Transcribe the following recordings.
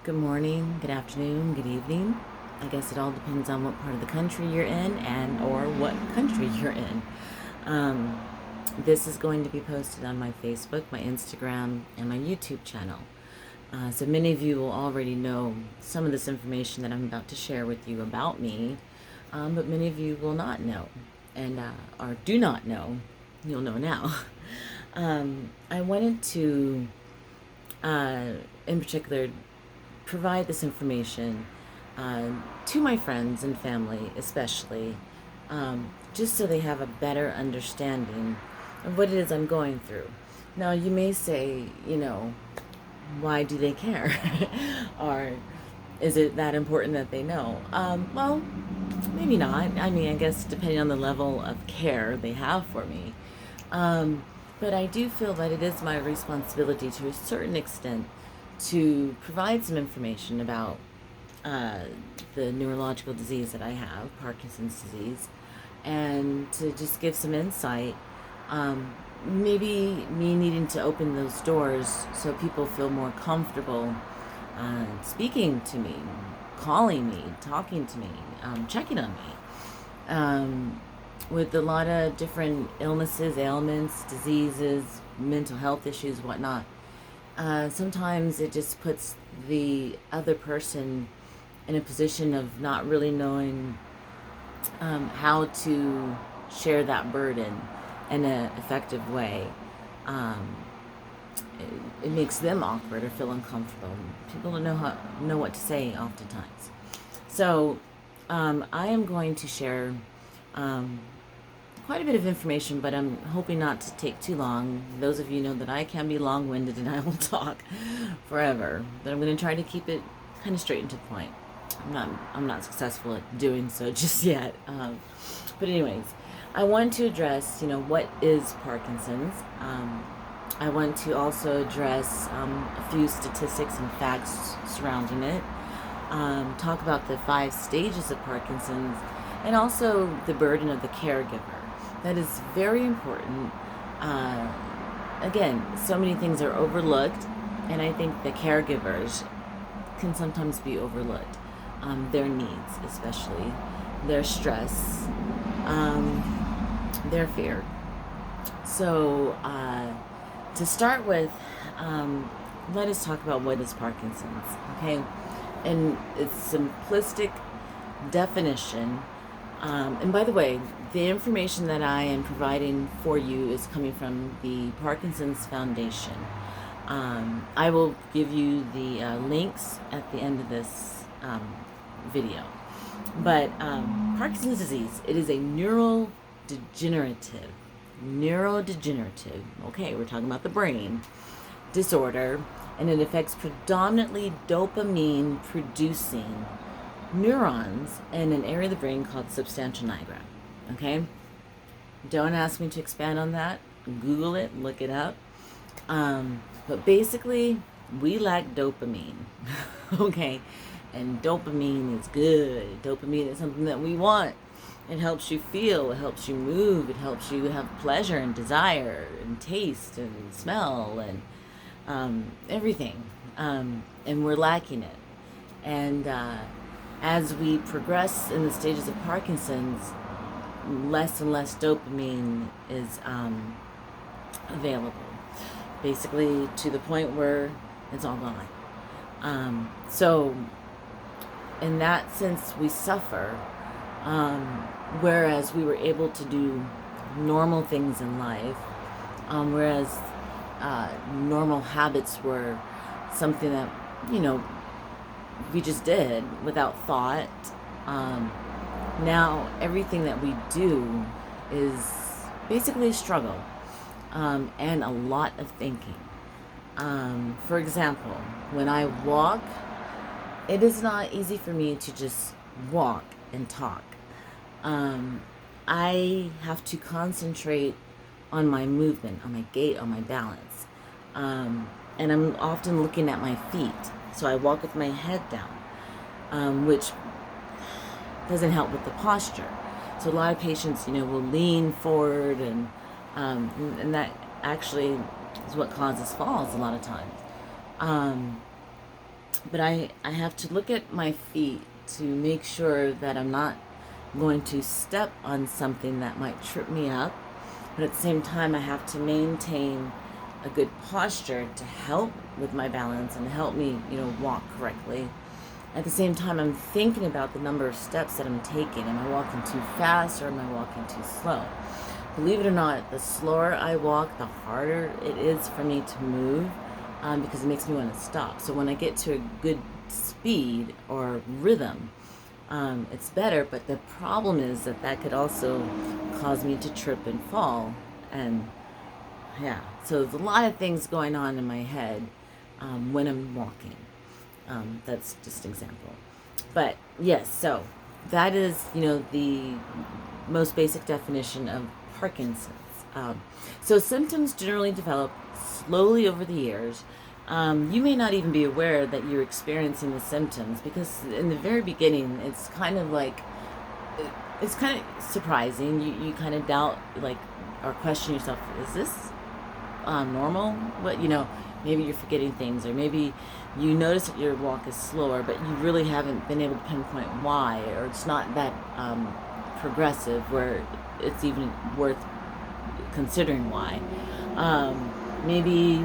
Good morning, good afternoon, good evening. I guess it all depends on what part of the country you're in and or what country you're in. Um, this is going to be posted on my Facebook, my Instagram, and my YouTube channel. So many of you will already know some of this information that I'm about to share with you about me, but many of you will not know, and or do not know. You'll know now. I wanted to, in particular, provide this information uh, to my friends and family, especially, just so they have a better understanding of what it is I'm going through. Now, you may say, why do they care? Or is it that important that they know? Well, maybe not. I mean, I guess depending on the level of care they have for me. Um, but I do feel that it is my responsibility to a certain extent to provide some information about uh, the neurological disease that I have, Parkinson's disease, and to just give some insight. Maybe me needing to open those doors so people feel more comfortable speaking to me, calling me, talking to me, checking on me. With a lot of different illnesses, ailments, diseases, mental health issues, whatnot, sometimes it just puts the other person in a position of not really knowing how to share that burden in an effective way. Um, it makes them awkward or feel uncomfortable. People don't know what to say oftentimes. So I am going to share um, quite a bit of information, but I'm hoping not to take too long. Those of you know that I can be long-winded and I will talk forever, but I'm going to try to keep it kind of straight and to the point. I'm not successful at doing so just yet. But anyways, I want to address, what is Parkinson's. I want to also address a few statistics and facts surrounding it. Talk about the 5 stages of Parkinson's, and also the burden of the caregiver. That is very important. Uh, Again, so many things are overlooked, and I think the caregivers can sometimes be overlooked. Their needs, especially, their stress, their fear. So, to start with, let us talk about what is Parkinson's, okay? And its simplistic definition. And by the way, the information that I am providing for you is coming from the Parkinson's Foundation. I will give you the links at the end of this video. But Parkinson's disease, it is a neurodegenerative, okay, we're talking about the brain, disorder, and it affects predominantly dopamine producing neurons in an area of the brain called substantia nigra. Okay? Don't ask me to expand on that. Google it, look it up. But basically, we lack dopamine. Okay? And dopamine is good. Dopamine is something that we want. It helps you feel, it helps you move, it helps you have pleasure and desire and taste and smell and everything. And we're lacking it. And as we progress in the stages of Parkinson's, less and less dopamine is available. Basically, to the point where it's all gone. So, in that sense, we suffer. Whereas we were able to do normal things in life, whereas normal habits were something that, we just did without thought. Now everything that we do is basically a struggle, and a lot of thinking. For example, when I walk, it is not easy for me to just walk and talk. I have to concentrate on my movement, on my gait, on my balance. And I'm often looking at my feet. So I walk with my head down, which doesn't help with the posture. So a lot of patients, will lean forward, and that actually is what causes falls a lot of times. But I have to look at my feet to make sure that I'm not going to step on something that might trip me up. But at the same time, I have to maintain a good posture to help with my balance and help me, walk correctly. At the same time, I'm thinking about the number of steps that I'm taking. Am I walking too fast or am I walking too slow? Believe it or not, the slower I walk, the harder it is for me to move, because it makes me want to stop. So when I get to a good speed or rhythm, it's better. But the problem is that could also cause me to trip and fall. And yeah, so there's a lot of things going on in my head when I'm walking. That's just an example. But yes, so that is, the most basic definition of Parkinson's. So symptoms generally develop slowly over the years. You may not even be aware that you're experiencing the symptoms, because in the very beginning, it's kind of surprising. You kind of doubt, like, or question yourself, is this normal? But, maybe you're forgetting things, or maybe you notice that your walk is slower, but you really haven't been able to pinpoint why, or it's not that progressive where it's even worth considering why. Maybe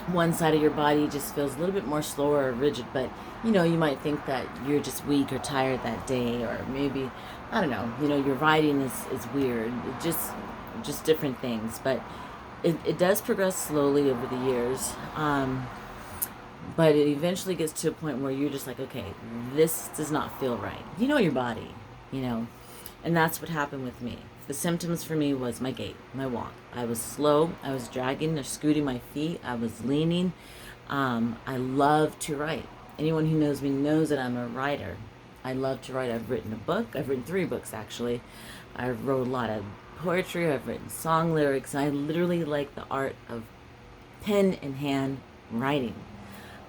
one side of your body just feels a little bit more slower or rigid, but you might think that you're just weak or tired that day, or maybe, I don't know, your riding is weird. Just different things, but it does progress slowly over the years. But it eventually gets to a point where you're just like, okay, this does not feel right. You know your body, and that's what happened with me. The symptoms for me was my gait, my walk. I was slow. I was dragging or scooting my feet. I was leaning. I love to write. Anyone who knows me knows that I'm a writer. I love to write. I've written a book. I've written 3 books, actually. I wrote a lot of poetry. I've written song lyrics. And I literally like the art of pen in hand writing.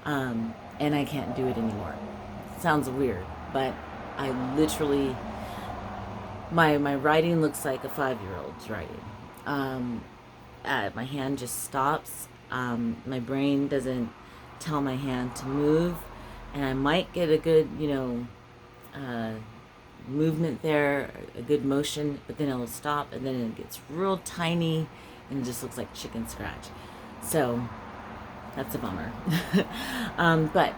And I can't do it anymore. Sounds weird, but I literally, my writing looks like a 5-year-old's writing. My hand just stops. My brain doesn't tell my hand to move, and I might get a good, movement there, a good motion, but then it'll stop, and then it gets real tiny, and it just looks like chicken scratch. So that's a bummer. But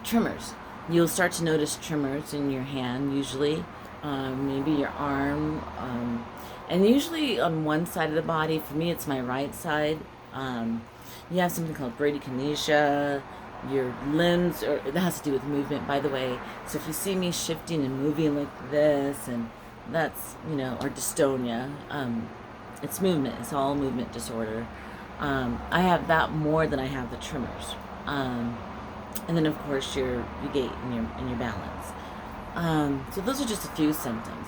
tremors. You'll start to notice tremors in your hand, usually, maybe your arm, and usually on one side of the body. For me, it's my right side. You have something called bradykinesia. Your limbs, or it has to do with movement, by the way. So if you see me shifting and moving like this, and that's, or dystonia, it's movement. It's all movement disorder. I have that more than I have the tremors. And then of course your gait and your balance. So those are just a few symptoms.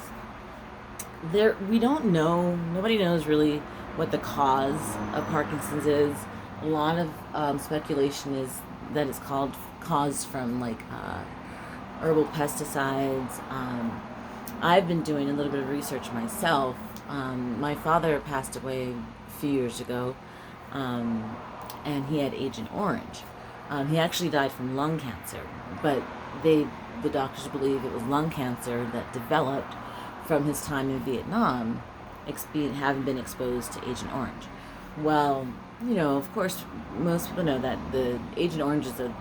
We don't know. Nobody knows really what the cause of Parkinson's is. A lot of speculation is that it's caused from herbal pesticides. I've been doing a little bit of research myself. My father passed away a few years ago, and he had Agent Orange. He actually died from lung cancer, but the doctors believe it was lung cancer that developed from his time in Vietnam, having been exposed to Agent Orange. Well, of course, most people know that the Agent Orange is a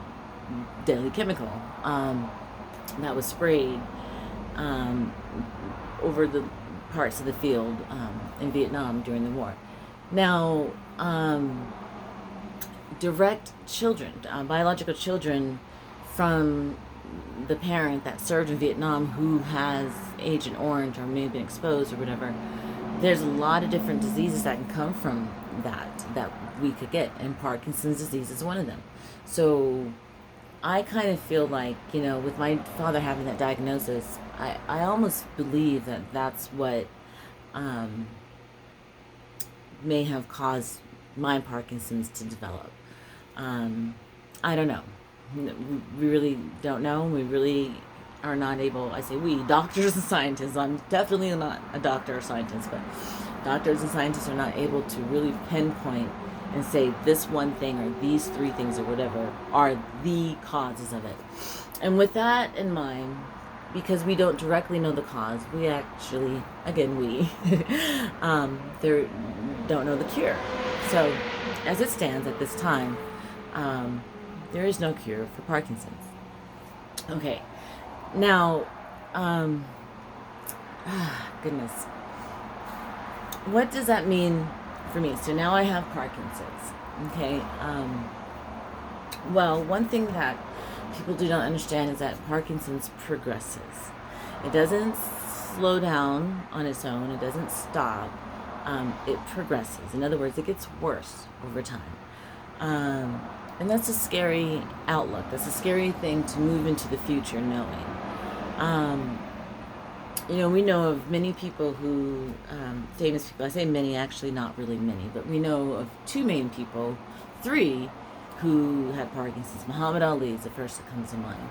deadly chemical that was sprayed over the parts of the field in Vietnam during the war. Now, direct children, biological children from the parent that served in Vietnam who has Agent Orange or may have been exposed or whatever, there's a lot of different diseases that can come from that we could get, and Parkinson's disease is one of them. So I kind of feel like, with my father having that diagnosis, I almost believe that that's what may have caused my Parkinson's to develop. I don't know. We really don't know. We really are not able, I say we, doctors and scientists, I'm definitely not a doctor or scientist, but doctors and scientists are not able to really pinpoint and say this one thing or these three things or whatever are the causes of it. And with that in mind, because we don't directly know the cause, we actually, again, there don't know the cure. So, as it stands at this time, there is no cure for Parkinson's. Okay, now, goodness, what does that mean for me? So now I have Parkinson's. Okay, well, one thing that people do not understand is that Parkinson's progresses. It doesn't slow down on its own. It doesn't stop. It progresses. In other words, it gets worse over time. And that's a scary outlook. That's a scary thing to move into the future knowing. We know of many people who, famous people, I say many, actually not really many, but we know of two main people, three, who had Parkinson's. Muhammad Ali is the first that comes to mind.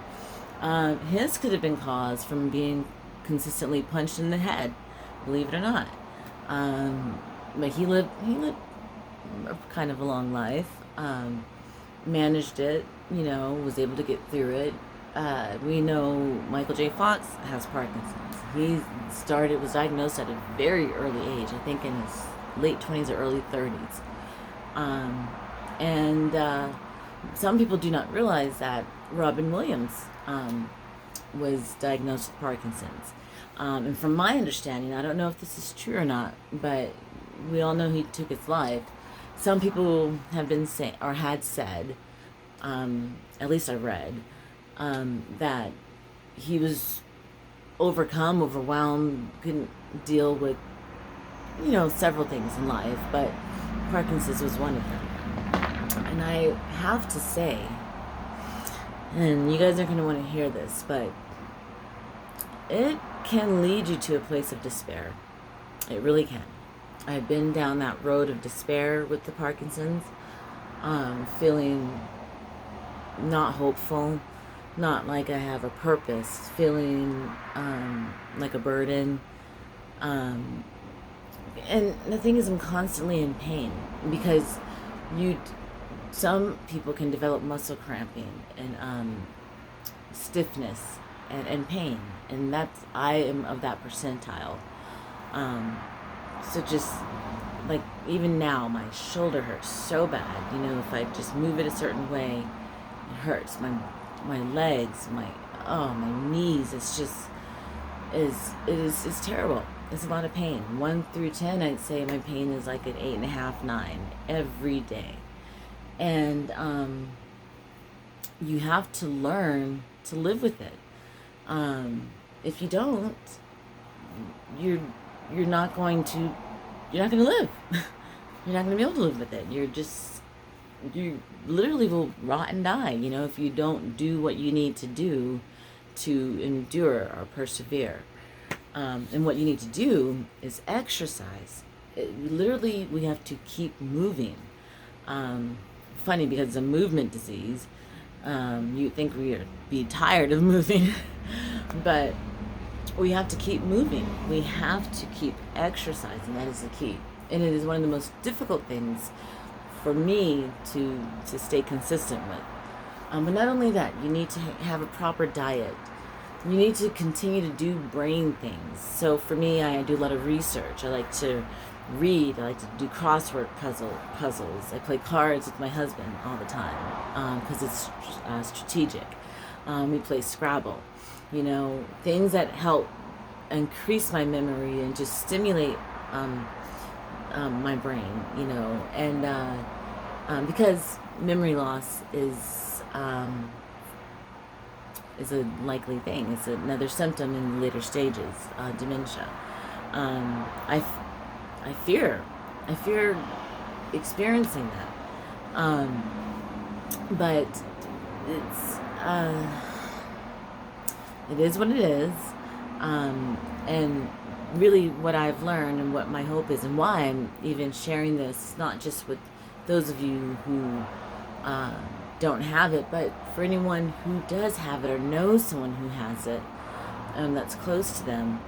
His could have been caused from being consistently punched in the head, believe it or not. But he lived kind of a long life, managed it, was able to get through it. We know Michael J. Fox has Parkinson's. He was diagnosed at a very early age, I think in his late 20s or early 30s. And some people do not realize that Robin Williams was diagnosed with Parkinson's. And from my understanding, I don't know if this is true or not, but we all know he took his life. Some people have been had said, at least I read, that he was overwhelmed, couldn't deal with, several things in life, but Parkinson's was one of them. And I have to say, and you guys are going to want to hear this, but it can lead you to a place of despair. It really can. I've been down that road of despair with the Parkinson's, feeling not hopeful, not like I have a purpose, feeling like a burden. And the thing is, I'm constantly in pain because some people can develop muscle cramping and stiffness and pain, and I am of that percentile. So just like even now, my shoulder hurts so bad. If I just move it a certain way, it hurts. My legs, my knees. It's terrible. It's a lot of pain. 1 through 10, I'd say my pain is like an 8.5, 9 every day. And you have to learn to live with it. If you don't, you're not going to live. You're not going to be able to live with it. You literally will rot and die, if you don't do what you need to do to endure or persevere. And what you need to do is exercise. Literally, we have to keep moving. Funny, because it's a movement disease. You'd think we'd be tired of moving, but we have to keep moving. We have to keep exercising. That is the key. And it is one of the most difficult things for me to stay consistent with. But not only that, you need to have a proper diet. You need to continue to do brain things. So for me, I do a lot of research. I like to read. I like to do crossword puzzles. I play cards with my husband all the time because it's strategic. We play Scrabble. Things that help increase my memory and just stimulate my brain. And because memory loss is a likely thing. It's another symptom in later stages, dementia. I fear experiencing that. But it is what it is. And really what I've learned and what my hope is and why I'm even sharing this, not just with those of you who don't have it, but for anyone who does have it or knows someone who has it that's close to them.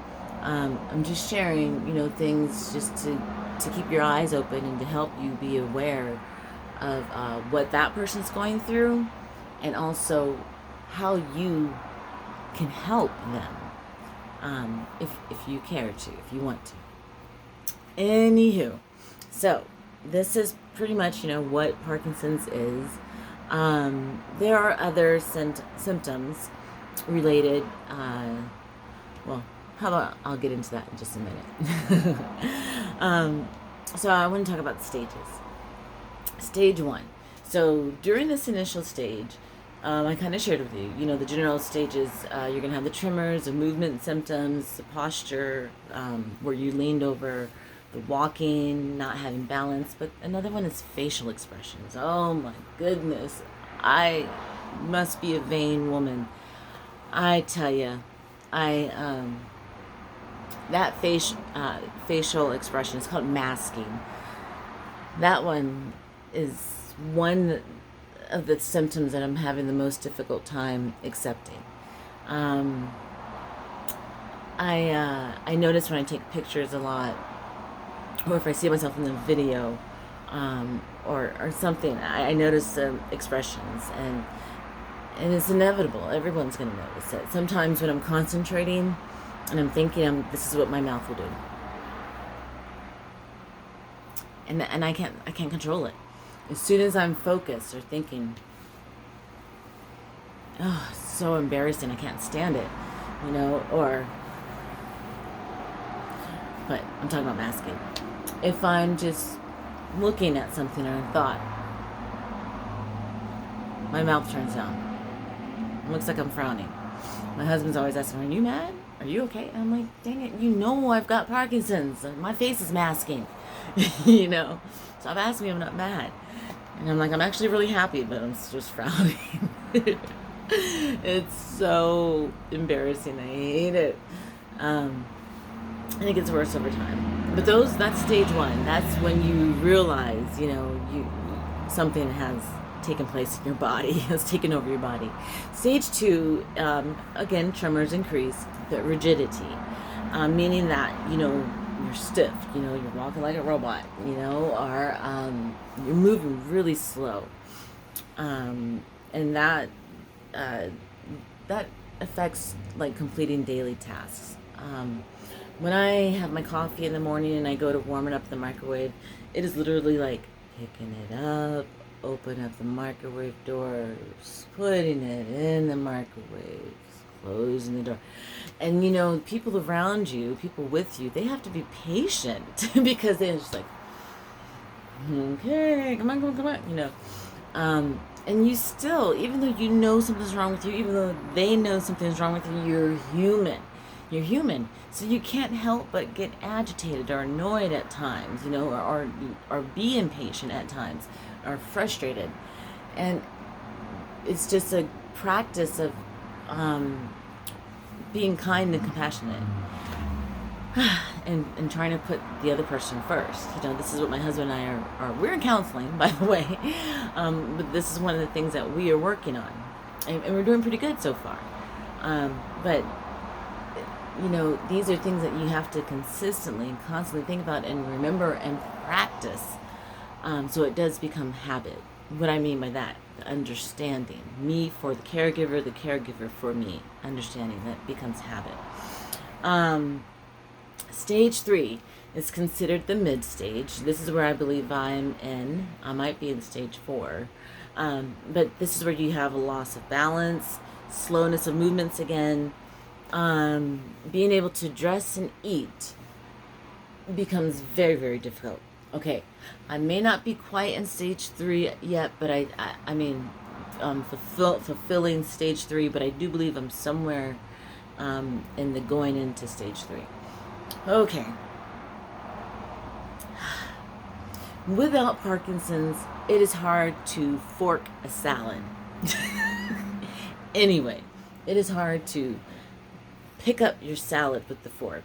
I'm just sharing, things just to keep your eyes open and to help you be aware of what that person's going through, and also how you can help them, if you care to, if you want to. Anywho, so this is pretty much, what Parkinson's is. There are other symptoms related. Well, how about I'll get into that in just a minute. So I want to talk about the stages. Stage 1. So during this initial stage, I kind of shared with you, the general stages. You're going to have the tremors, the movement symptoms, the posture, where you leaned over, the walking, not having balance. But another one is facial expressions. Oh my goodness. I must be a vain woman. I tell you, that facial expression is called masking. That one is one of the symptoms that I'm having the most difficult time accepting. I notice when I take pictures a lot, or if I see myself in the video, or something, I notice expressions, and it's inevitable. Everyone's going to notice it. Sometimes when I'm concentrating and I'm thinking, this is what my mouth will do, and I can't control it. As soon as I'm focused or thinking, oh, it's so embarrassing, I can't stand it, but I'm talking about masking. If I'm just looking at something or a thought, my mouth turns down. It looks like I'm frowning. My husband's always asking, are you mad? Are you okay? And I'm like, dang it, I've got Parkinson's. My face is masking, Stop asking me, I'm not mad. And I'm like, I'm actually really happy, but I'm just frowning. It's so embarrassing. I hate it. And it gets worse over time. But that's stage 1. That's when you realize, something has taken place in your body, has taken over your body. Stage 2, again, tremors increase, but rigidity, meaning that, you're stiff, you're walking like a robot, or you're moving really slow. And that affects like completing daily tasks. When I have my coffee in the morning and I go to warm it up in the microwave, it is literally like picking it up, open up the microwave doors, putting it in the microwave, closing the door. And people around you, people with you, they have to be patient because they're just like, okay, come on. And you still, even though something's wrong with you, even though they know something's wrong with you, you're human. You're human. So you can't help but get agitated or annoyed at times, or be impatient at times, or frustrated. And it's just a practice of being kind and compassionate, and trying to put the other person first. This is what my husband and I are we're in counseling, by the way, but this is one of the things that we are working on, and we're doing pretty good so far. But these are things that you have to consistently and constantly think about and remember and practice, so it does become habit. What I mean by that, the understanding, me for the caregiver for me, understanding that becomes habit. Stage 3 is considered the mid stage. This is where I believe I'm in. I might be in stage 4. But this is where you have a loss of balance, slowness of movements again, being able to dress and eat becomes very, very difficult. Okay, I may not be quite in stage 3 yet, but I mean, fulfilling stage 3, but I do believe I'm somewhere in the going into stage 3. Okay. Without Parkinson's, it is hard to fork a salad. Anyway, it is hard to pick up your salad with the fork,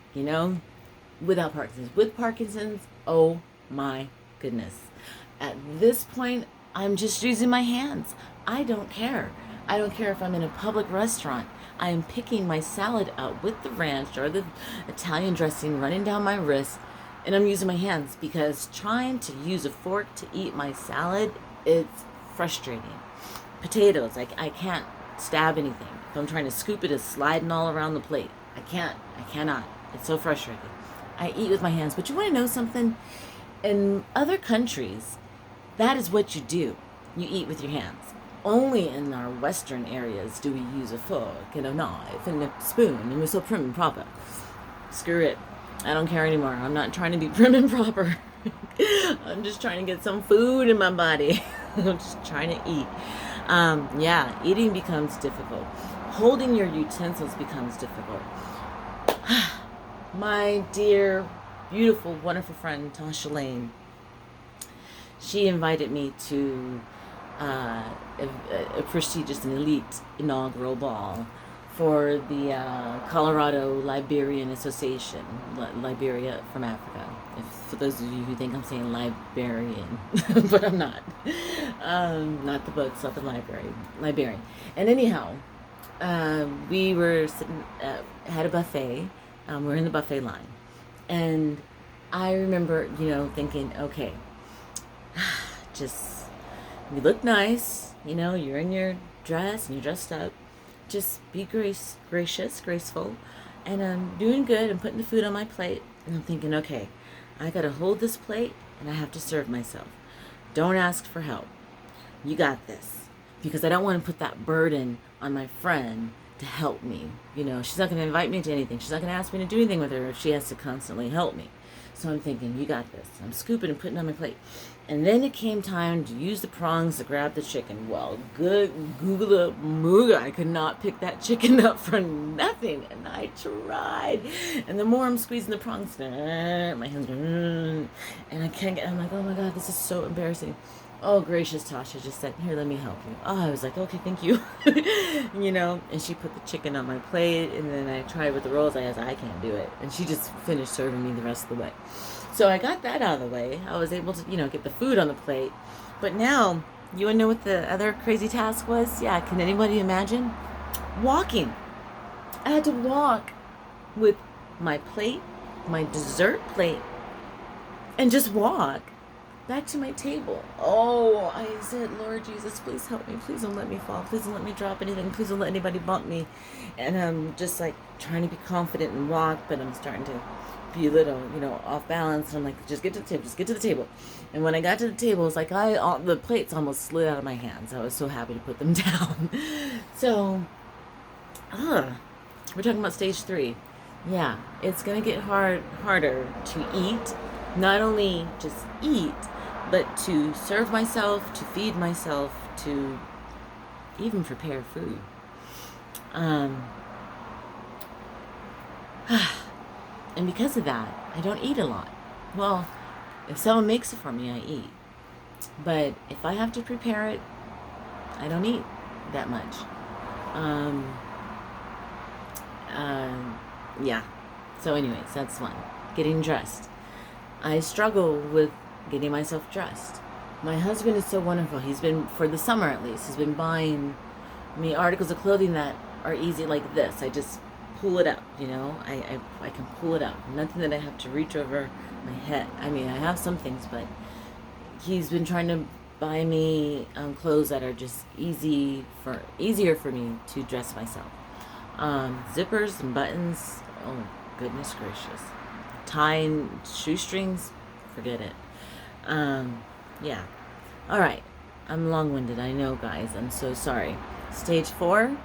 without Parkinson's. With Parkinson's, oh my goodness. At this point, I'm just using my hands. I don't care. I don't care if I'm in a public restaurant. I am picking my salad out with the ranch or the Italian dressing running down my wrist, and I'm using my hands, because trying to use a fork to eat my salad It's frustrating. Potatoes, I can't stab anything. If I'm trying to scoop it, it's sliding all around the plate. I cannot. It's so frustrating. I eat with my hands. But you want to know something? In other countries, that is what you do. You eat with your hands. Only in our Western areas do we use a fork and a knife and a spoon, and we're so prim and proper. Screw it. I don't care anymore. I'm not trying to be prim and proper. I'm just trying to get some food in my body. I'm just trying to eat. Yeah, eating becomes difficult. Holding your utensils becomes difficult. My dear, beautiful, wonderful friend, Tasha Lane, she invited me to a prestigious and elite inaugural ball for the Colorado Liberian Association, Liberia from Africa. For those of you who think I'm saying Liberian, but I'm not. Not the books, not the library, Liberian. And anyhow, we were sitting, had a buffet. We're in the buffet line, and I remember, thinking, okay, just you look nice, you're in your dress and you're dressed up. Just be gracious, graceful, and I'm doing good. I'm putting the food on my plate, and I'm thinking, okay, I gotta hold this plate, and I have to serve myself. Don't ask for help. You got this, because I don't want to put that burden on my friend to help me. She's not gonna invite me to anything. She's not gonna ask me to do anything with her if she has to constantly help me. So I'm thinking, you got this. I'm scooping and putting on my plate. And then it came time to use the prongs to grab the chicken. Well, good Google Mooga. I could not pick that chicken up for nothing. And I tried. And the more I'm squeezing the prongs, my hands go, and I can't get, I'm like, oh my God, this is so embarrassing. Oh, gracious, Tasha just said, here, let me help you. Oh, I was like, okay, thank you. And she put the chicken on my plate, and then I tried with the rolls. I can't do it. And she just finished serving me the rest of the way. So I got that out of the way. I was able to, get the food on the plate. But now, you want to know what the other crazy task was? Yeah, can anybody imagine? Walking. I had to walk with my plate, my dessert plate, and just walk back to my table. Oh, I said, Lord Jesus, please help me. Please don't let me fall. Please don't let me drop anything. Please don't let anybody bump me. And I'm just like trying to be confident and walk, but I'm starting to be a little, off balance. And I'm like, just get to the table. Just get to the table. And when I got to the table, it's like the plates almost slid out of my hands. I was so happy to put them down. So, we're talking about stage 3. Yeah, it's going to get harder to eat. Not only just eat, but to serve myself, to feed myself, to even prepare food. And because of that, I don't eat a lot. Well, if someone makes it for me, I eat. But if I have to prepare it, I don't eat that much. Yeah. So anyways, that's one. Getting dressed. I struggle with getting myself dressed. My husband is so wonderful. He's been, for the summer at least, he's been buying me articles of clothing that are easy like this. I just pull it up, I can pull it up. Nothing that I have to reach over my head. I mean, I have some things, but he's been trying to buy me clothes that are just easier for me to dress myself. Zippers and buttons, oh goodness gracious. Tying shoestrings, forget it. Yeah. All right. I'm long-winded. I know, guys. I'm so sorry. Stage 4.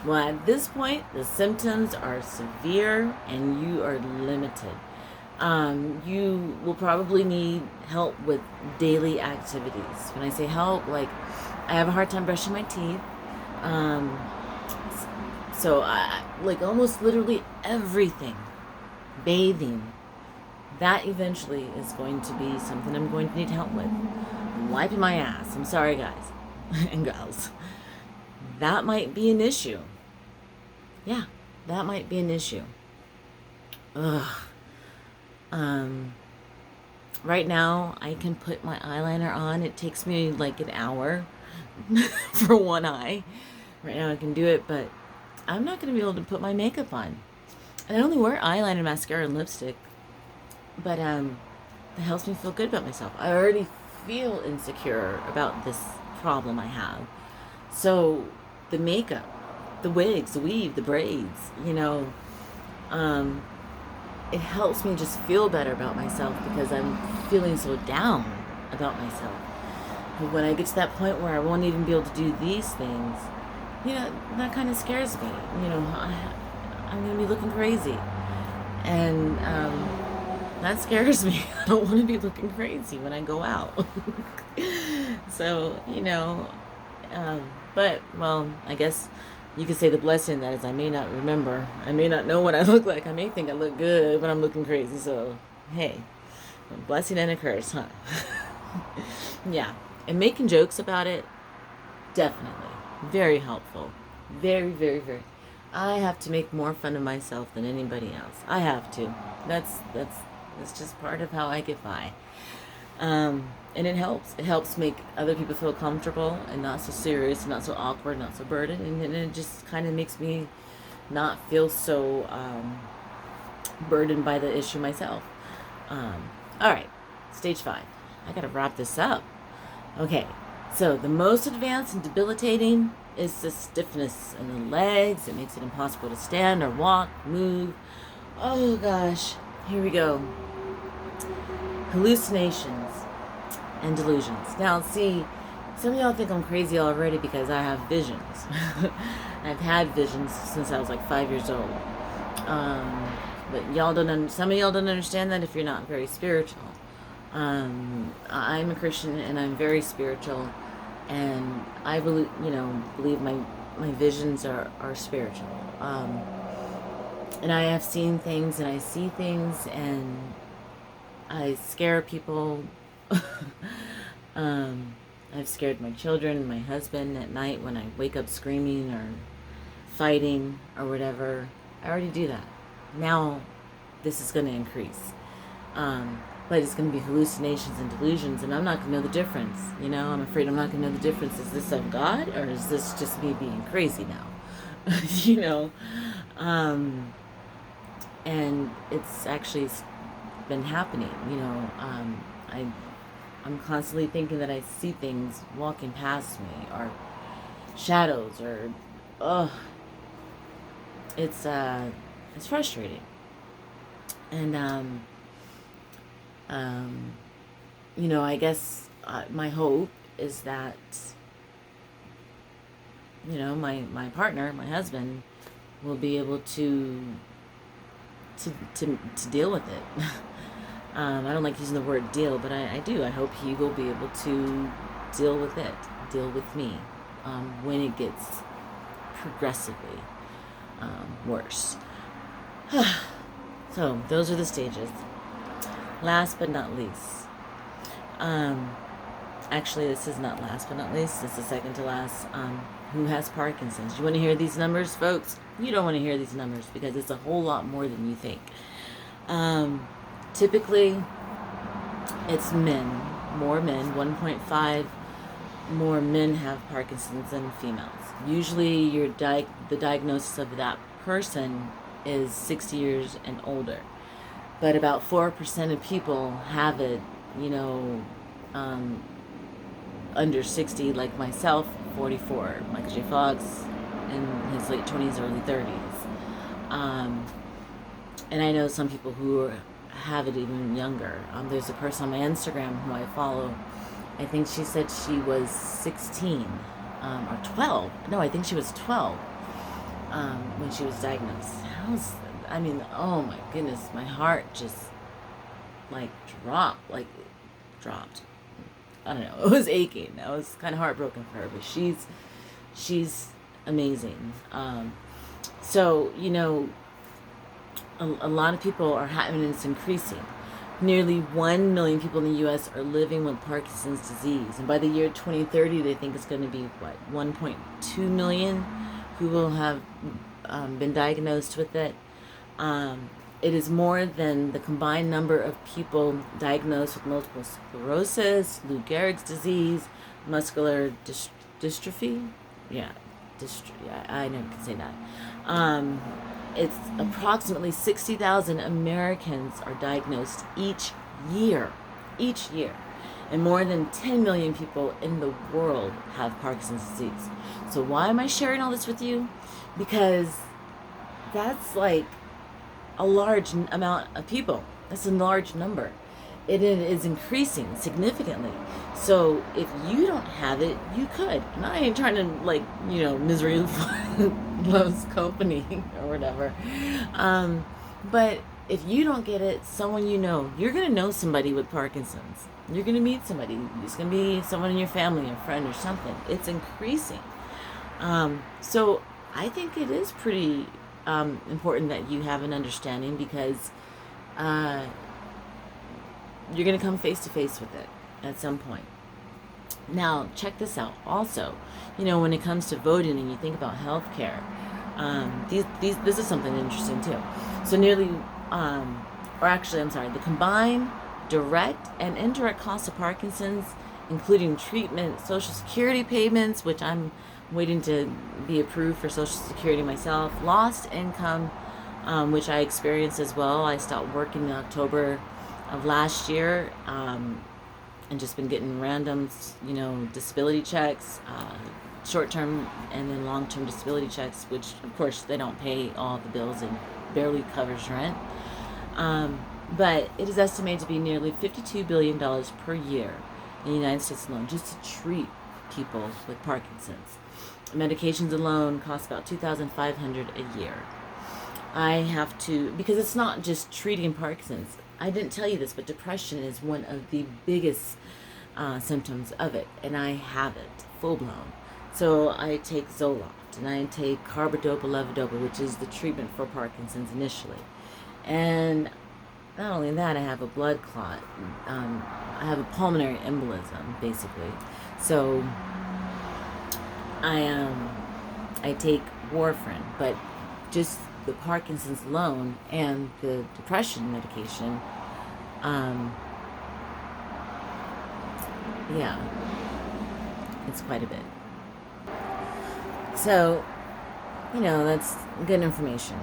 Well, at this point, the symptoms are severe and you are limited. You will probably need help with daily activities. When I say help, like, I have a hard time brushing my teeth. So I, like, almost literally everything. Bathing. That eventually is going to be something I'm going to need help with. Wiping my ass. I'm sorry, guys and gals. That might be an issue. Yeah, that might be an issue. Ugh. Right now, I can put my eyeliner on. It takes me like an hour for one eye. Right now I can do it, but I'm not going to be able to put my makeup on. And I only wear eyeliner, mascara, and lipstick. But that helps me feel good about myself. I already feel insecure about this problem I have. So the makeup, the wigs, the weave, the braids, um, it helps me just feel better about myself because I'm feeling so down about myself. But when I get to that point where I won't even be able to do these things, that kind of scares me. I'm going to be looking crazy. And that scares me. I don't want to be looking crazy when I go out. So, but, well, I guess you could say the blessing that is I may not remember. I may not know what I look like. I may think I look good, but I'm looking crazy. So, hey, a blessing and a curse, huh? Yeah. And making jokes about it, definitely. Very helpful. Very, very, very. I have to make more fun of myself than anybody else. I have to. That's just part of how I get by. And it helps. It helps make other people feel comfortable and not so serious, not so awkward, not so burdened. And then it just kind of makes me not feel so burdened by the issue myself. All right, stage 5. I gotta wrap this up. Okay, so the most advanced and debilitating is the stiffness in the legs. It makes it impossible to stand or walk, move. Oh gosh, here we go. Hallucinations and delusions. Now, see, some of y'all think I'm crazy already because I have visions. I've had visions since I was like 5 years old. But some of y'all don't understand that if you're not very spiritual. I'm a Christian and I'm very spiritual, and I believe my visions are spiritual. And I have seen things and I see things and I scare people. I've scared my children and my husband at night when I wake up screaming or fighting or whatever. I already do that. Now this is going to increase. But it's going to be hallucinations and delusions, and I'm not going to know the difference. I'm afraid I'm not going to know the difference. Is this of God, or is this just me being crazy now? And it's actually been happening. I'm constantly thinking that I see things walking past me, or shadows, or it's frustrating. And I guess my hope is that my partner, my husband, will be able to deal with it. I don't like using the word deal, but I do. I hope he will be able to deal with it, deal with me, when it gets progressively worse. So those are the stages. Last but not least. Actually, this is not last but not least. This is second to last. Who has Parkinson's? You want to hear these numbers, folks? You don't want to hear these numbers because it's a whole lot more than you think. Typically, it's men, more men, 1.5 more men have Parkinson's than females. Usually, the diagnosis of that person is 60 years and older. But about 4% of people have it, under 60, like myself, 44. Michael J. Fox in his late 20s, early 30s. And I know some people who have it even younger. There's a person on my Instagram who I follow. I think she said she was 16 or 12. No, I think she was 12 when she was diagnosed. Oh my goodness, my heart just dropped. I don't know. It was aching. I was kind of heartbroken for her, but she's amazing. So a lot of people are having, and it's increasing. Nearly 1 million people in the U.S. are living with Parkinson's disease, and by the year 2030, they think it's going to be 1.2 million who will have been diagnosed with it. It is more than the combined number of people diagnosed with multiple sclerosis, Lou Gehrig's disease, muscular dystrophy. Yeah, I never can say that. It's approximately 60,000 Americans are diagnosed each year. and more than 10 million people in the world have Parkinson's disease. So why am I sharing all this with you? Because that's like a large amount of people. That's a large number. It is increasing significantly. So if you don't have it, you could. And I ain't trying to, like, misery loves company or whatever. But if you don't get it, someone you're going to know somebody with Parkinson's. You're going to meet somebody. It's going to be someone in your family, a friend or something. It's increasing. So I think it is pretty important that you have an understanding, because you're going to come face to face with it at some point. Now, check this out. Also, when it comes to voting and you think about healthcare, this is something interesting too. So the combined direct and indirect costs of Parkinson's, including treatment, Social Security payments, which I'm waiting to be approved for Social Security myself, lost income, which I experienced as well. I stopped working in October of last year, and just been getting random, disability checks, short-term and then long-term disability checks, which of course they don't pay all the bills and barely covers rent. But it is estimated to be nearly $52 billion per year in the United States alone, just to treat people with Parkinson's. Medications alone cost about $2,500 a year. I have to, because it's not just treating Parkinson's. I didn't tell you this, but depression is one of the biggest symptoms of it, and I have it full blown. So I take Zoloft, and I take carbidopa levodopa, which is the treatment for Parkinson's initially. And not only that, I have a blood clot. I have a pulmonary embolism, basically. So I take warfarin, but just the Parkinson's alone and the depression medication, it's quite a bit. So, that's good information.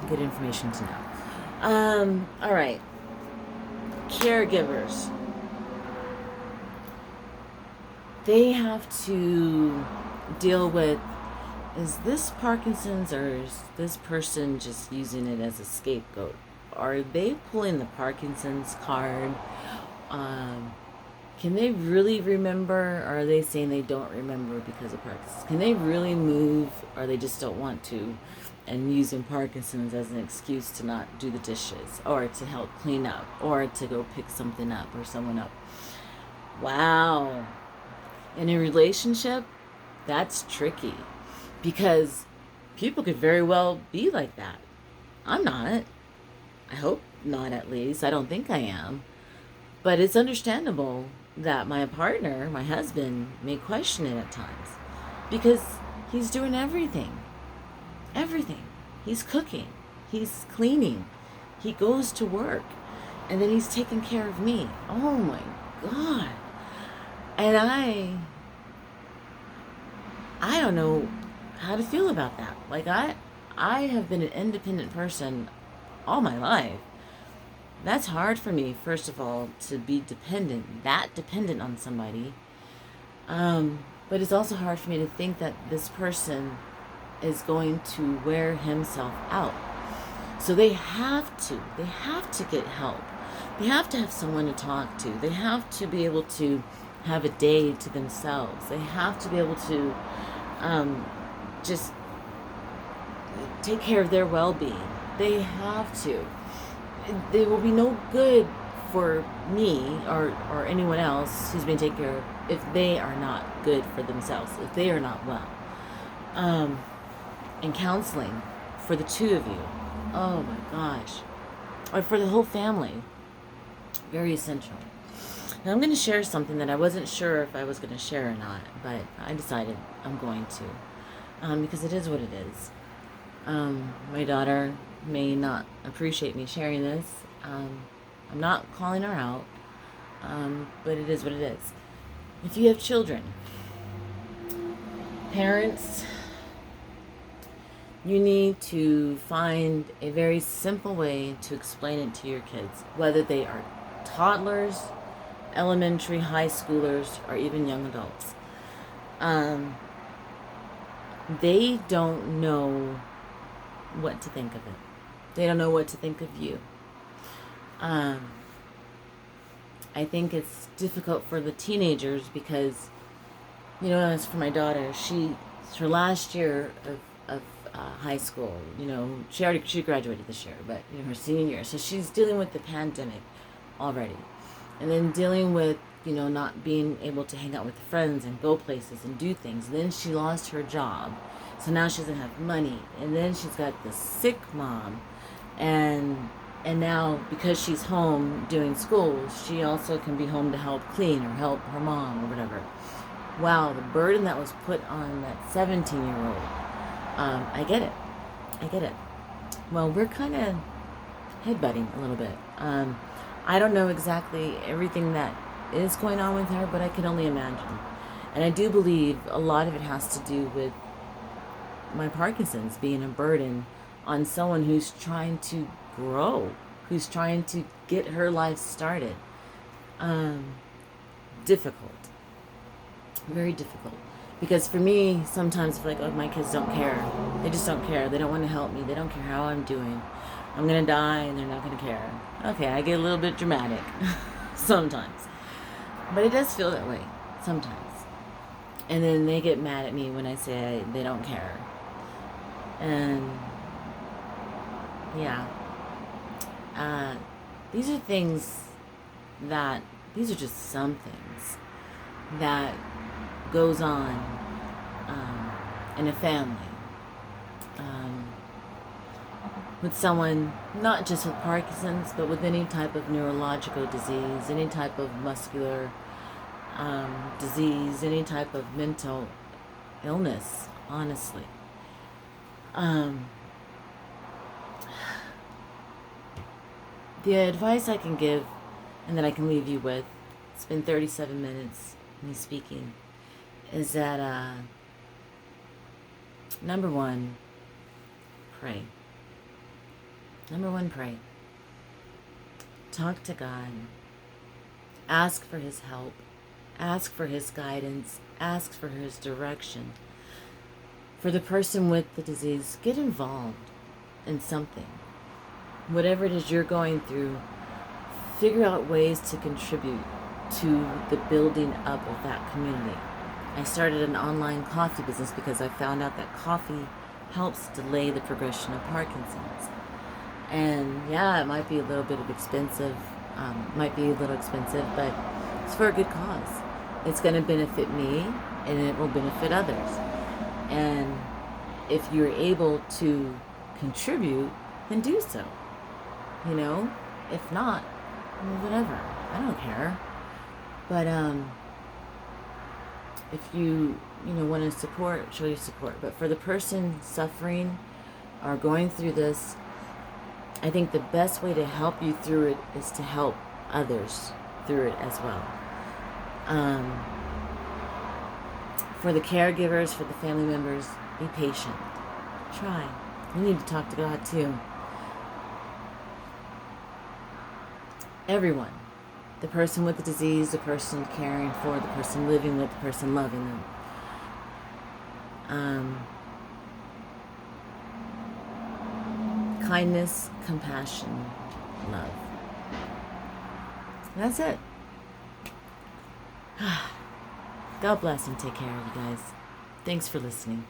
Good information to know. All right. Caregivers. They have to deal with, is this Parkinson's, or is this person just using it as a scapegoat? Are they pulling the Parkinson's card? Can they really remember, or are they saying they don't remember because of Parkinson's? Can they really move, or they just don't want to, and using Parkinson's as an excuse to not do the dishes, or to help clean up, or to go pick something up or someone up? Wow. In a relationship, that's tricky, because people could very well be like that. I'm not. I hope not, at least. I don't think I am. But it's understandable that my partner, my husband, may question it at times, because he's doing everything. Everything. He's cooking. He's cleaning. He goes to work. And then he's taking care of me. Oh my God. And I don't know how to feel about that. Like, I have been an independent person all my life. That's hard for me, first of all, to be that dependent on somebody. But it's also hard for me to think that this person is going to wear himself out. So they have to get help. They have to have someone to talk to. They have to be able to have a day to themselves. They have to be able to just take care of their well-being. They have to. There will be no good for me or anyone else who's been taken care of if they are not good for themselves, if they are not well. And counseling for the two of you, oh my gosh, or for the whole family, very essential. Now I'm going to share something that I wasn't sure if I was going to share or not, but I decided I'm going to, because it is what it is. My daughter may not appreciate me sharing this. I'm not calling her out, but it is what it is. If you have children, parents, you need to find a very simple way to explain it to your kids, whether they are toddlers, elementary, high schoolers, or even young adults. They don't know what to think of it. They don't know what to think of you. I think it's difficult for the teenagers because, as for my daughter, it's her last year of high school. She graduated this year, but her senior year, so she's dealing with the pandemic already, and then dealing with not being able to hang out with friends and go places and do things. And then she lost her job, so now she doesn't have money, and then she's got the sick mom, and now because she's home doing school, she also can be home to help clean or help her mom or whatever. Wow, the burden that was put on that 17-year-old. I get it. Well, we're kind of headbutting a little bit. I don't know exactly everything that is going on with her, but I can only imagine. And I do believe a lot of it has to do with my Parkinson's being a burden on someone who's trying to grow, who's trying to get her life started. Difficult. Very difficult. Because for me, sometimes I feel like, oh, my kids don't care. They just don't care. They don't want to help me. They don't care how I'm doing. I'm going to die and they're not going to care. Okay, I get a little bit dramatic sometimes. But it does feel that way sometimes. And then they get mad at me when I say they don't care. And yeah. These are just some things that goes on in a family with someone, not just with Parkinson's, but with any type of neurological disease, any type of muscular disease, any type of mental illness, honestly. The advice I can give and that I can leave you with, it's been 37 minutes me speaking, is that number one, pray. Pray. Talk to God. Ask for His help. Ask for His guidance. Ask for His direction. For the person with the disease, get involved in something. Whatever it is you're going through, figure out ways to contribute to the building up of that community. I started an online coffee business because I found out that coffee helps delay the progression of Parkinson's. And yeah, it might be a little bit expensive, but it's for a good cause. It's going to benefit me and it will benefit others. And if you're able to contribute, then do so. If not, whatever. I don't care. But if you want to support, show your support. But for the person suffering or going through this, I think the best way to help you through it is to help others through it as well. For the caregivers, for the family members, be patient. Try. You need to talk to God too. Everyone. The person with the disease, the person caring for, the person living with, the person loving them. Kindness, compassion, love. That's it. God bless and take care, you guys. Thanks for listening.